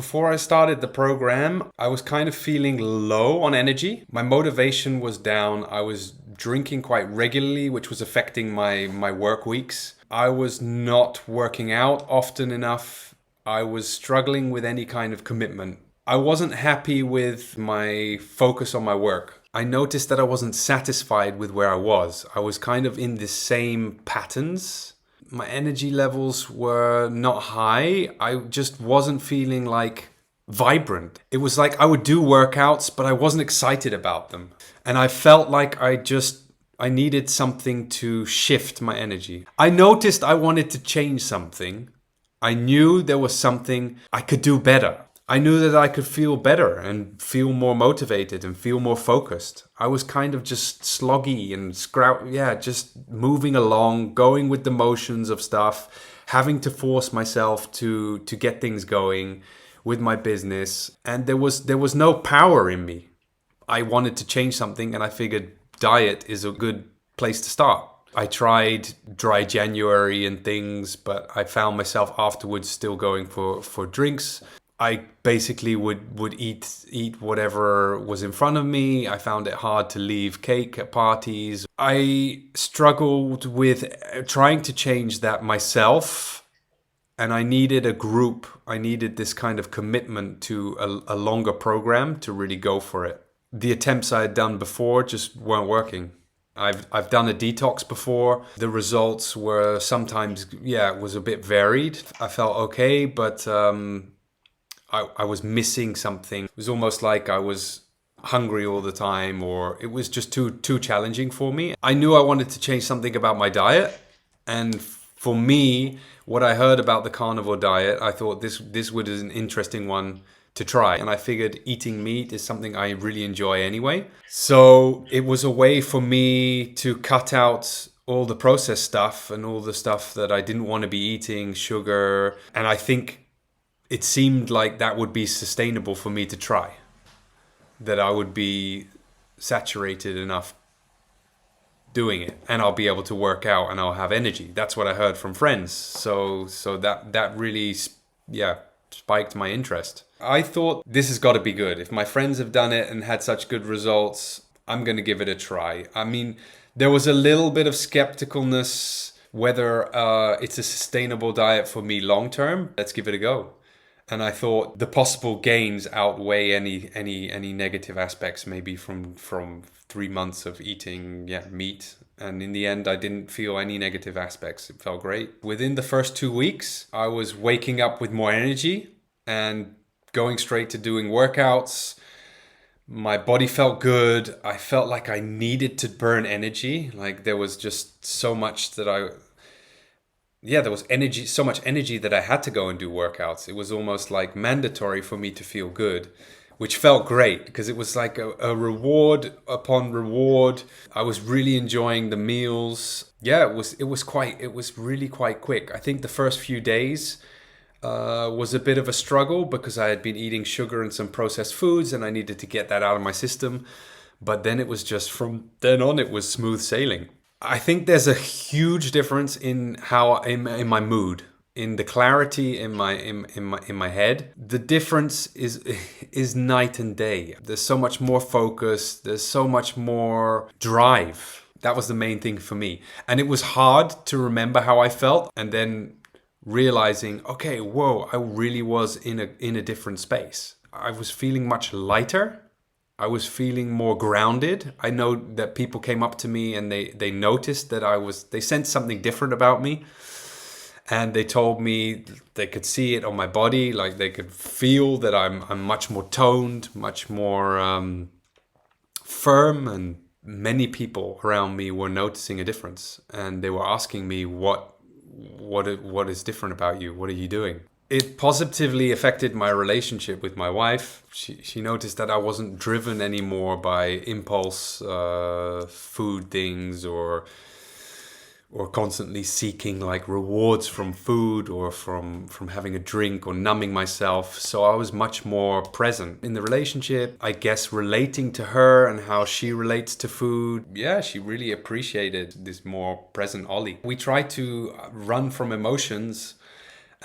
before I started the program, I was kind of feeling low on energy. My motivation was down. I was drinking quite regularly, which was affecting my work weeks. I was not working out often enough. I was struggling with any kind of commitment. I wasn't happy with my focus on my work. I noticed that I wasn't satisfied with where I was. I was kind of in the same patterns. My energy levels were not high. I just wasn't feeling like vibrant. It was like I would do workouts, but I wasn't excited about them. And I felt like I needed something to shift my energy. I noticed I wanted to change something. I knew there was something I could do better. I knew that I could feel better and feel more motivated and feel more focused. I was kind of just sluggy and just moving along, going with the motions of stuff, having to force myself to get things going with my business. And there was no power in me. I wanted to change something, and I figured diet is a good place to start. I tried dry January and things, but I found myself afterwards still going for drinks. I basically would eat whatever was in front of me. I found it hard to leave cake at parties. I struggled with trying to change that myself, and I needed a group. I needed this kind of commitment to a longer program to really go for it. The attempts I had done before just weren't working. I've done a detox before. The results were sometimes, it was a bit varied. I felt okay, but I was missing something. It was almost like I was hungry all the time, or it was just too challenging for me. I knew I wanted to change something about my diet, and for me, what I heard about the carnivore diet, I thought this would be an interesting one to try. And I figured eating meat is something I really enjoy anyway. So it was a way for me to cut out all the processed stuff and all the stuff that I didn't want to be eating, sugar. And I think it seemed like that would be sustainable for me to try. That I would be saturated enough doing it, and I'll be able to work out and I'll have energy. That's what I heard from friends. So that really, spiked my interest. I thought this has got to be good. If my friends have done it and had such good results, I'm going to give it a try. I mean, there was a little bit of skepticalness whether it's a sustainable diet for me long term. Let's give it a go. And I thought the possible gains outweigh any negative aspects, maybe from 3 months of eating meat. And in the end, I didn't feel any negative aspects. It felt great. Within the first 2 weeks, I was waking up with more energy and going straight to doing workouts. My body felt good. I felt like I needed to burn energy. Like there was just so much that there was energy, so much energy that I had to go and do workouts. It was almost like mandatory for me to feel good, which felt great because it was like a reward upon reward. I was really enjoying the meals. Yeah, it was really quite quick. I think the first few days was a bit of a struggle because I had been eating sugar and some processed foods, and I needed to get that out of my system. But then it was just from then on, it was smooth sailing. I think there's a huge difference in how in my mood, in the clarity in my head. The difference is night and day. There's so much more focus. There's so much more drive. That was the main thing for me, and it was hard to remember how I felt, and then realizing, okay, whoa, I really was in a different space. I was feeling much lighter. I was feeling more grounded. I know that people came up to me and they noticed that they sensed something different about me. And they told me they could see it on my body, like they could feel that I'm much more toned, much more firm. And many people around me were noticing a difference. And they were asking me, what is different about you? What are you doing? It positively affected my relationship with my wife. She noticed that I wasn't driven anymore by impulse food things or constantly seeking like rewards from food or from having a drink or numbing myself. So I was much more present in the relationship, I guess, relating to her and how she relates to food. Yeah, she really appreciated this more present Ollie. We try to run from emotions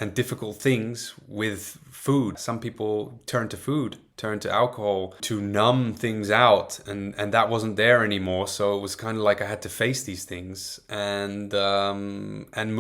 and difficult things with food. Some people turn to food, turn to alcohol to numb things out, and that wasn't there anymore. So it was kind of like I had to face these things and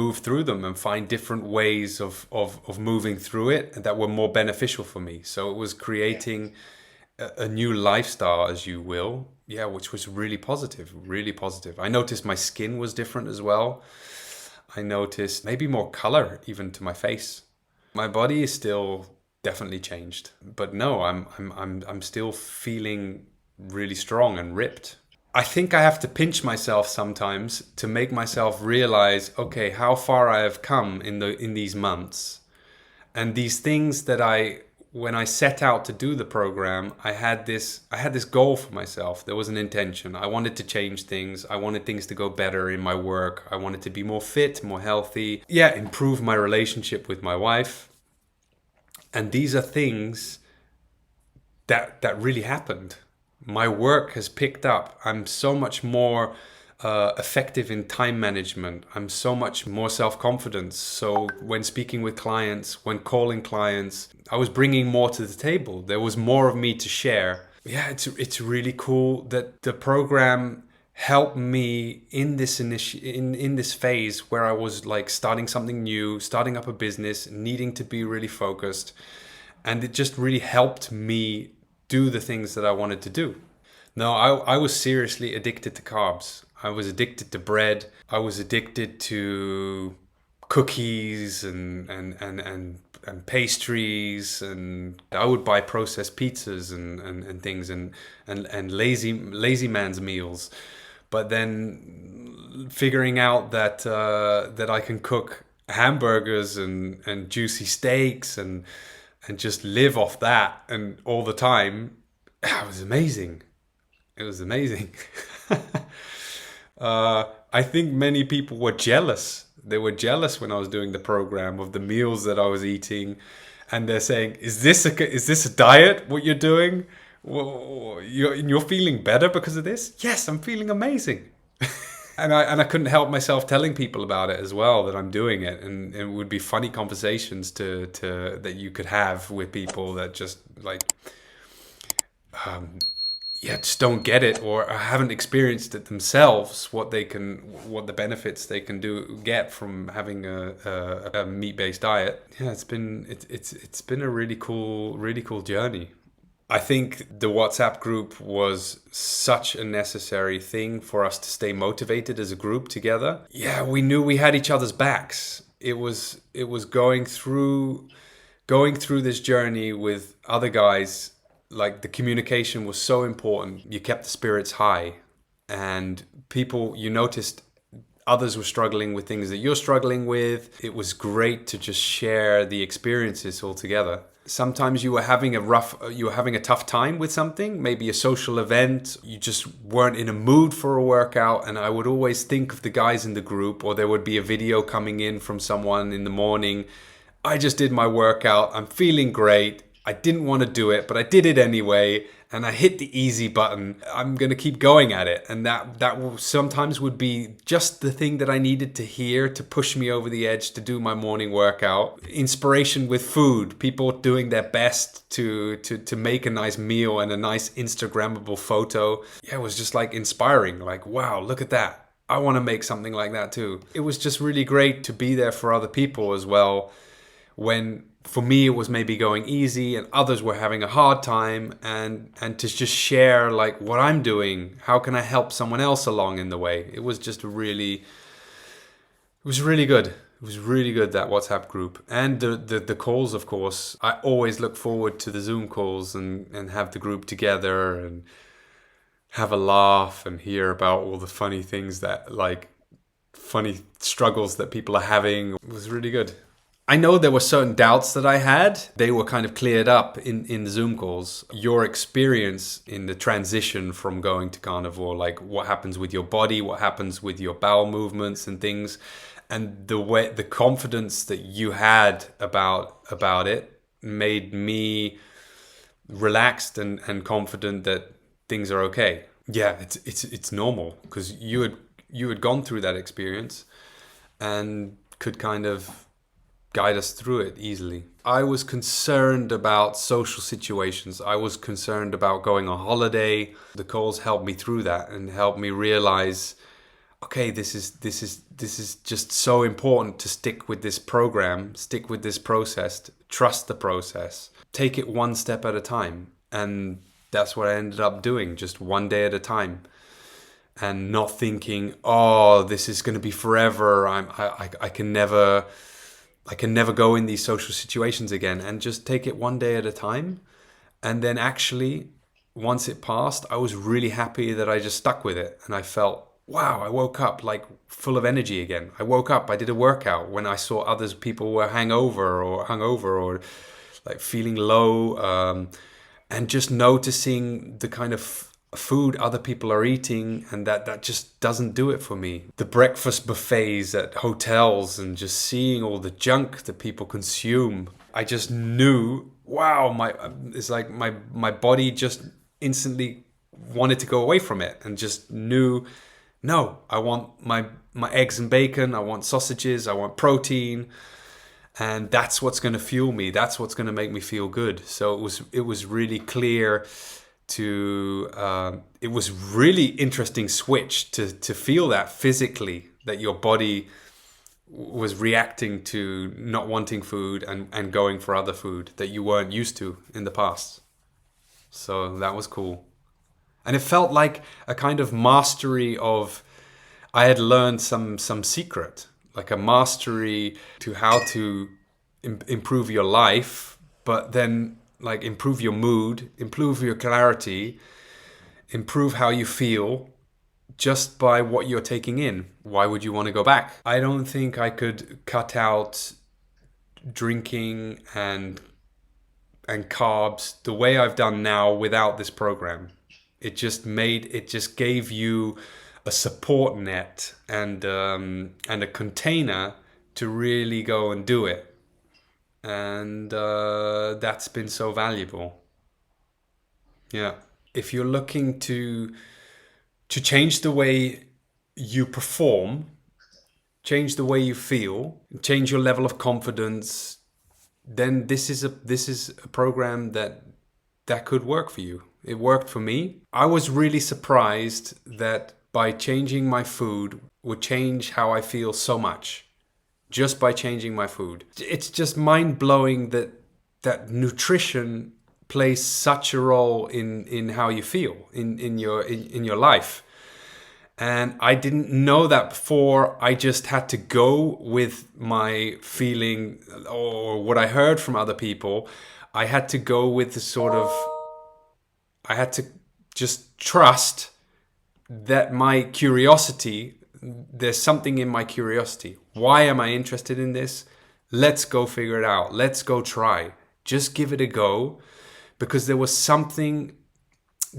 move through them and find different ways of moving through it that were more beneficial for me. So it was creating a new lifestyle, as you will, yeah, which was really positive, really positive. I noticed my skin was different as well. I noticed maybe more color even to my face. My body is still definitely changed, but no, I'm still feeling really strong and ripped. I think I have to pinch myself sometimes to make myself realize, okay, how far I have come in these months, and these things that when I set out to do the program, I had this goal for myself. There was an intention. I wanted to change things. I wanted things to go better in my work. I wanted to be more fit, more healthy. Yeah, improve my relationship with my wife. And these are things that really happened. My work has picked up. I'm so much more effective in time management. I'm so much more self-confident. So when speaking with clients, when calling clients, I was bringing more to the table. There was more of me to share. Yeah, it's really cool that the program helped me in this in this phase where I was like starting something new, starting up a business, needing to be really focused, and it just really helped me do the things that I wanted to do. No, I was seriously addicted to carbs. I was addicted to bread. I was addicted to cookies and pastries, and I would buy processed pizzas and things and lazy man's meals. But then figuring out that that I can cook hamburgers and juicy steaks and just live off that and all the time, it was amazing. It was amazing. I think many people were jealous. They were jealous when I was doing the program of the meals that I was eating, and they're saying, "Is this a diet? What you're doing? You're feeling better because of this?" Yes, I'm feeling amazing. And I couldn't help myself telling people about it as well, that I'm doing it, and it would be funny conversations to that you could have with people that just like just don't get it or haven't experienced it themselves, what the benefits they can get from having a meat-based diet. Yeah, it's been a really cool journey. I think the WhatsApp group was such a necessary thing for us to stay motivated as a group together. Yeah, we knew we had each other's backs. It was going through this journey with other guys. Like, the communication was so important. You kept the spirits high, and people, you noticed others were struggling with things that you're struggling with. It was great to just share the experiences all together. Sometimes you were having a tough time with something, maybe a social event. You just weren't in a mood for a workout. And I would always think of the guys in the group, or there would be a video coming in from someone in the morning. I just did my workout. I'm feeling great. I didn't want to do it, but I did it anyway, and I hit the easy button. I'm going to keep going at it. And that will sometimes would be just the thing that I needed to hear to push me over the edge to do my morning workout. Inspiration with food, people doing their best to make a nice meal and a nice Instagrammable photo. Yeah, it was just like inspiring. Like, wow, look at that. I want to make something like that too. It was just really great to be there for other people as well, when for me it was maybe going easy and others were having a hard time, and to just share like what I'm doing, how can I help someone else along in the way. It was just really good. It was really good, that WhatsApp group. And the calls, of course. I always look forward to the Zoom calls and have the group together and have a laugh and hear about all the funny things that, like, funny struggles that people are having. It was really good. I know there were certain doubts that I had. They were kind of cleared up in the Zoom calls. Your experience in the transition from going to carnivore, like what happens with your body, what happens with your bowel movements and things, and the confidence that you had about it made me relaxed and confident that things are okay. Yeah, it's normal, because you had gone through that experience and could kind of guide us through it easily. I was concerned about social situations. I was concerned about going on holiday. The calls helped me through that and helped me realize, okay, this is just so important to stick with this program, stick with this process, trust the process, take it one step at a time. And that's what I ended up doing, just one day at a time. And not thinking, oh, this is going to be forever. I can never go in these social situations again. And just take it one day at a time. And then actually, once it passed, I was really happy that I just stuck with it. And I felt, wow, I woke up like full of energy again. I woke up, I did a workout when I saw others people were hungover or like feeling low, and just noticing the kind of food other people are eating, and that just doesn't do it for me. The breakfast buffets at hotels and just seeing all the junk that people consume, I just knew, wow, it's like my body just instantly wanted to go away from it, and just knew, no, I want my eggs and bacon, I want sausages, I want protein, and that's what's going to fuel me, that's what's going to make me feel good. So it was really clear it was really interesting switch to feel that physically, that your body was reacting to not wanting food and going for other food that you weren't used to in the past. So that was cool. And it felt like a kind of mastery of, I had learned some secret, like a mastery to how to improve your life, but then like improve your mood, improve your clarity, improve how you feel just by what you're taking in. Why would you want to go back? I don't think I could cut out drinking and carbs the way I've done now without this program. It just gave you a support net and a container to really go and do it. And that's been so valuable. Yeah. If you're looking to change the way you perform, change the way you feel, change your level of confidence, then this is a program that could work for you. It worked for me. I was really surprised that by changing my food would change how I feel so much. Just by changing my food. It's just mind-blowing that nutrition plays such a role in how you feel in your life. And I didn't know that before. I just had to go with my feeling or what I heard from other people. I had to go with I had to just trust that my curiosity, there's something in my curiosity. Why am I interested in this? Let's go figure it out. Let's go try. Just give it a go, because there was something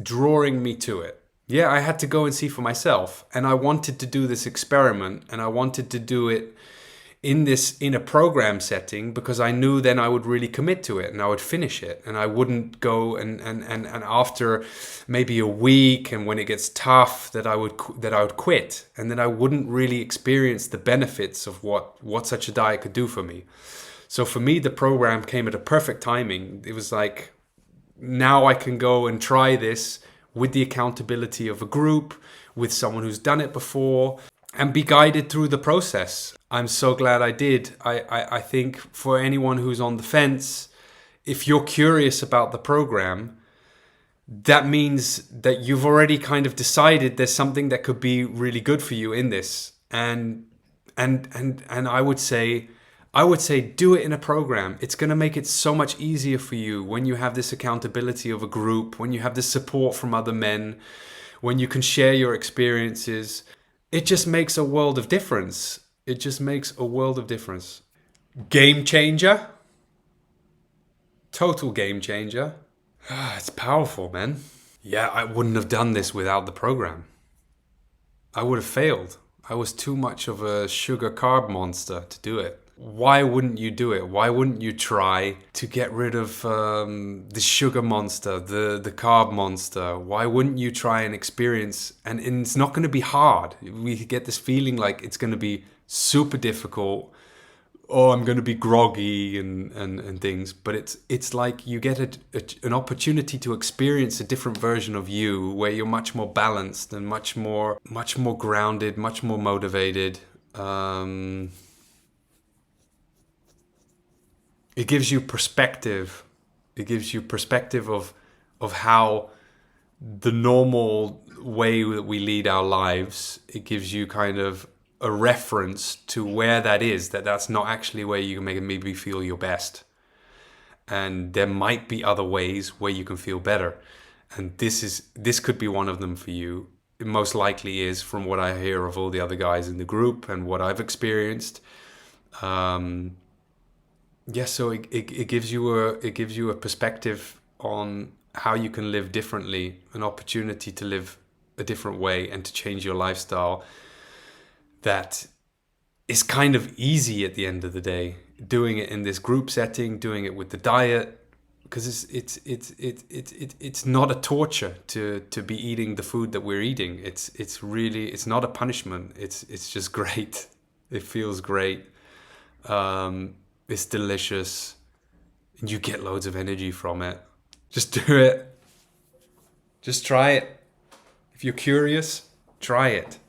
drawing me to it. Yeah, I had to go and see for myself, and I wanted to do this experiment, and I wanted to do it in a program setting, because I knew then I would really commit to it and I would finish it, and I wouldn't go and after maybe a week and when it gets tough that I would quit, and then I wouldn't really experience the benefits of what such a diet could do for me. So for me, the program came at a perfect timing. It was like, now I can go and try this with the accountability of a group, with someone who's done it before, and be guided through the process. I'm so glad I did. I think for anyone who's on the fence, if you're curious about the program, that means that you've already kind of decided there's something that could be really good for you in this. And I would say do it in a program. It's going to make it so much easier for you when you have this accountability of a group, when you have this support from other men, when you can share your experiences. It just makes a world of difference. It just makes a world of difference. Game changer. Total game changer. It's powerful, man. Yeah, I wouldn't have done this without the program. I would have failed. I was too much of a sugar carb monster to do it. Why wouldn't you do it? Why wouldn't you try to get rid of the sugar monster, the carb monster? Why wouldn't you try and experience? And it's not going to be hard. We get this feeling like it's going to be super difficult, oh, I'm going to be groggy and things. But it's like you get an opportunity to experience a different version of you where you're much more balanced and much more grounded, much more motivated. It gives you perspective. It gives you perspective of how the normal way that we lead our lives. It gives you kind of a reference to where that is, that's not actually where you can maybe feel your best. And there might be other ways where you can feel better. And this could be one of them for you. It most likely is, from what I hear of all the other guys in the group and what I've experienced. So it gives you a perspective on how you can live differently, an opportunity to live a different way and to change your lifestyle. That is kind of easy at the end of the day. Doing it in this group setting, doing it with the diet, because it's not a torture to be eating the food that we're eating. It's not a punishment. It's just great. It feels great. It's delicious, and you get loads of energy from it. Just do it. Just try it. If you're curious, try it.